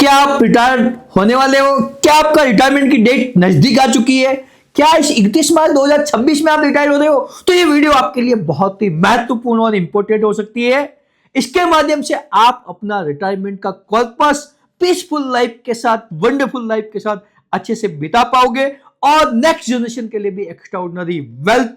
क्या आप रिटायर होने वाले हो? क्या आपका रिटायरमेंट की डेट नजदीक आ चुकी है? क्या इस 31 मार्च 2026 में आप रिटायर हो रहे हो? तो ये वीडियो आपके लिए बहुत ही महत्वपूर्ण और इंपॉर्टेंट हो सकती है। इसके माध्यम से आप अपना रिटायरमेंट का पर्पस पीसफुल लाइफ के साथ, वंडरफुल लाइफ के साथ अच्छे से बिता पाओगे और नेक्स्ट जनरेशन के लिए भी एक्स्ट्रा ऑर्डिनरी वेल्थ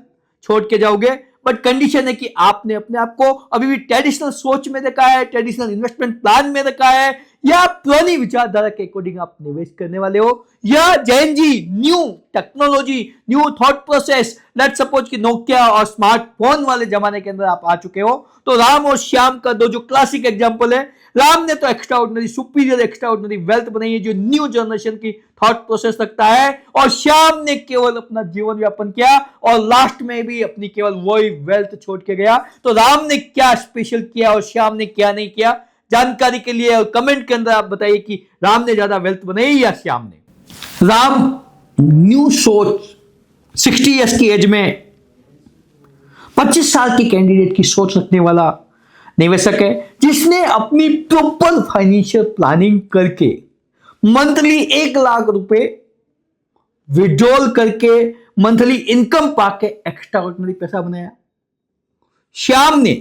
छोड़ के जाओगे। बट कंडीशन है कि आपने अपने आप को अभी भी ट्रेडिशनल सोच में रखा है, ट्रेडिशनल इन्वेस्टमेंट प्लान में रखा है, या पुरानी विचारधारा के अकॉर्डिंग आप निवेश करने वाले हो, या Jain ji new technology, new thought process, let suppose कि नोकिया और स्मार्टफोन वाले जमाने के अंदर आप आ चुके हो। तो राम और श्याम का दो जो क्लासिक एग्जांपल है, राम ने तो extra ordinary superior extra ordinary wealth बनाई है जो न्यू जनरेशन की थॉट प्रोसेस रखता है, और श्याम ने केवल अपना जीवन यापन किया और लास्ट में भी अपनी केवल वही वेल्थ छोड़ के गया। तो राम ने क्या स्पेशल किया और श्याम ने क्या नहीं किया? जानकारी के लिए और कमेंट के अंदर आप बताइए कि राम ने ज्यादा वेल्थ बनाई या श्याम ने। राम न्यू सोच 60 इयर्स की एज में 25 साल की कैंडिडेट की सोच रखने वाला निवेशक है, जिसने अपनी प्रॉपर फाइनेंशियल प्लानिंग करके मंथली 1 लाख रुपए विड्रॉल करके मंथली इनकम पाके एक्स्ट्रा ऑर्डिनरी पैसा बनाया। श्याम ने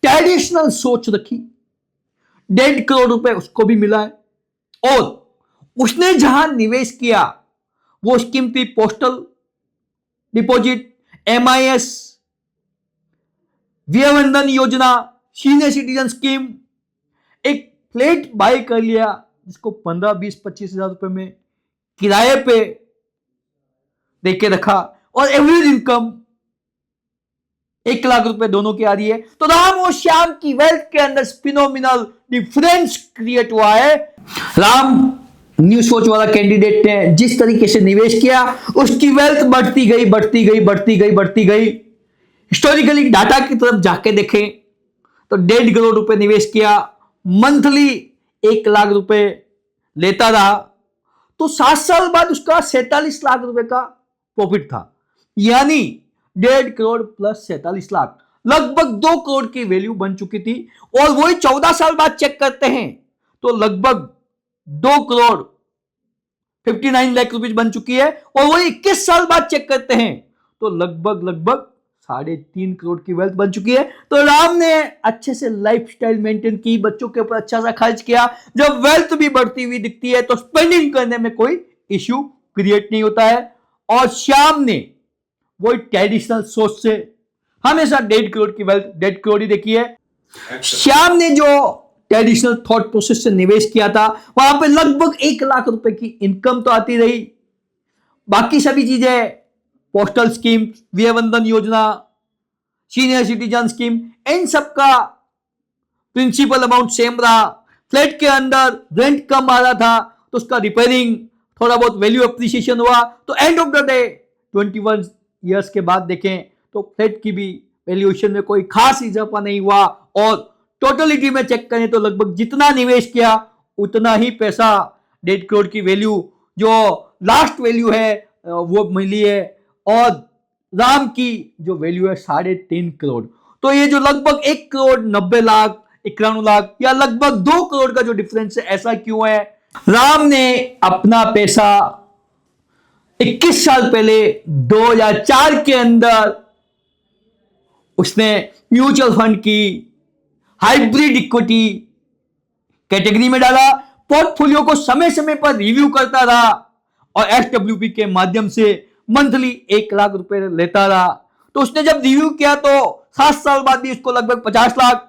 ट्रेडिशनल सोच रखी, 1.5 करोड़ रुपए उसको भी मिला है, और उसने जहां निवेश किया वो स्कीम थी पोस्टल डिपॉजिट, MIS, वियवंदन योजना, सीनियर सिटीजन स्कीम। एक फ्लैट बाय कर लिया जिसको 15, 20, 25 हजार रुपए में किराए पे देके रखा, और एवरेज इनकम 1 लाख रुपए दोनों की आ रही है। तो राम और श्याम की वेल्थ के अंदर फिनोमिनल डिफरेंस क्रिएट हुआ है। राम न्यू सोच वाला कैंडिडेट ने जिस तरीके से निवेश किया उसकी वेल्थ बढ़ती गई बढ़ती गई बढ़ती गई बढ़ती गई। हिस्टोरिकली डाटा की तरफ जाके देखें तो 1.5 करोड़ रुपए निवेश किया, मंथली 1 लाख रुपए लेता रहा, तो 7 साल बाद उसका 47 लाख रुपए का प्रॉफिट था। यानी 1.5 करोड़ प्लस 47 लाख, लगभग 2 करोड़ की वैल्यू बन चुकी थी। और वही 14 साल बाद चेक करते हैं तो लगभग 2 करोड़ 59 लाख रुपए बन चुकी है। और वही 21 साल बाद चेक करते हैं तो लगभग 3.5 करोड़ की वेल्थ बन चुकी है। तो राम ने अच्छे से लाइफस्टाइल मेंटेन की, बच्चों के ऊपर अच्छा सा खर्च किया। जब वेल्थ भी बढ़ती हुई दिखती है तो स्पेंडिंग करने में कोई इश्यू क्रिएट नहीं होता है। और श्याम ने वही ट्रेडिशनल सोच से हमेशा 1.5 करोड़ की वेल्थ 1.5 करोड़ ही देखी है। श्याम ने जो ट्रेडिशनल थॉट प्रोसेस से निवेश किया था वहां पे लगभग 1 लाख रुपए की इनकम तो आती रही, बाकी सभी चीजें पोस्टल स्कीम, वियवंदन योजना, सीनियर सिटीजन स्कीम, इन सबका प्रिंसिपल अमाउंट सेम रहा। फ्लैट के अंदर रेंट कम आ रहा था तो उसका रिपेयरिंग, थोड़ा बहुत वैल्यू अप्रिसिएशन हुआ। तो end of the day 21 years के बाद देखें तो फ्लैट की भी वैल्यूएशन में कोई खास इजाफा नहीं हुआ, और टोटलिटी में चेक करें तो लगभग जितना निवेश किया उतना ही पैसा 1.5 करोड़ की वैल्यू जो लास्ट वैल्यू है वो मिली है, और राम की जो वैल्यू है 3.5 करोड़। तो ये जो लगभग 1 करोड़ 90 लाख, 91 लाख या लगभग 2 करोड़ का जो डिफरेंस है, ऐसा क्यों है? राम ने अपना पैसा 21 साल पहले 2004 के अंदर उसने म्यूचुअल फंड की हाइब्रिड इक्विटी कैटेगरी में डाला, पोर्टफोलियो को समय समय पर रिव्यू करता रहा, और SWP के माध्यम से मंथली 1 लाख रुपए लेता रहा। तो उसने जब रिव्यू किया तो 7 साल बाद भी उसको लगभग 50 लाख,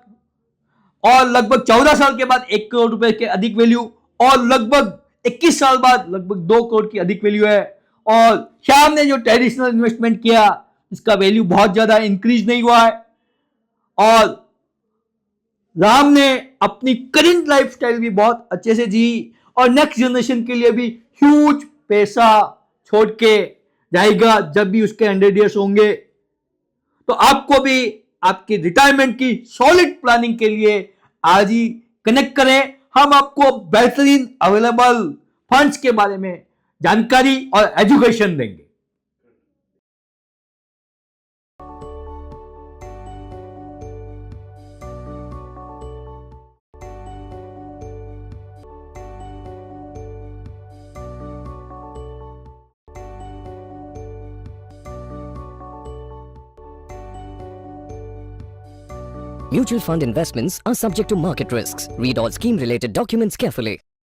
और लगभग 14 साल के बाद 1 करोड़ रुपए के अधिक वैल्यू, और लगभग 21 साल बाद लगभग 2 करोड़ की अधिक वैल्यू है। और श्याम ने जो ट्रेडिशनल इन्वेस्टमेंट किया इसका वैल्यू बहुत ज्यादा इंक्रीज नहीं हुआ है, और राम ने अपनी करंट लाइफस्टाइल भी बहुत अच्छे से जी, और नेक्स्ट जनरेशन के लिए भी ह्यूज पैसा छोड़ के जाएगा जब भी उसके 100 ईयर्स होंगे। तो आपको भी आपकी रिटायरमेंट की सॉलिड प्लानिंग के लिए आज ही कनेक्ट करें। हम आपको बेहतरीन अवेलेबल फंड्स के बारे में जानकारी और एजुकेशन देंगे। Mutual fund investments are subject to market risks. Read all scheme related documents carefully.